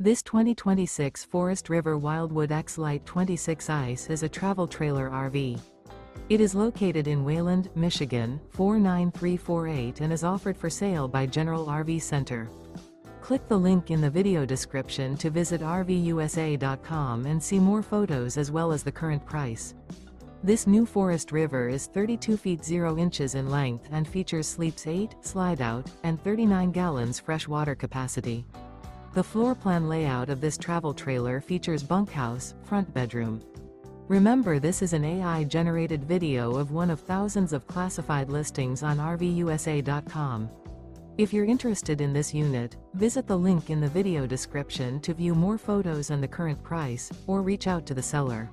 This 2026 Forest River Wildwood X-Lite 26 ICE is a travel trailer RV. It is located in Wayland, Michigan, 49348 and is offered for sale by General RV Center. Click the link in the video description to visit RVUSA.com and see more photos as well as the current price. This new Forest River is 32 feet 0 inches in length and features sleeps 8, Slideout, and 39 gallons fresh water capacity. The floor plan layout of this travel trailer features bunkhouse, front bedroom. Remember, this is an AI-generated video of one of thousands of classified listings on RVUSA.com. If you're interested in this unit, visit the link in the video description to view more photos and the current price, or reach out to the seller.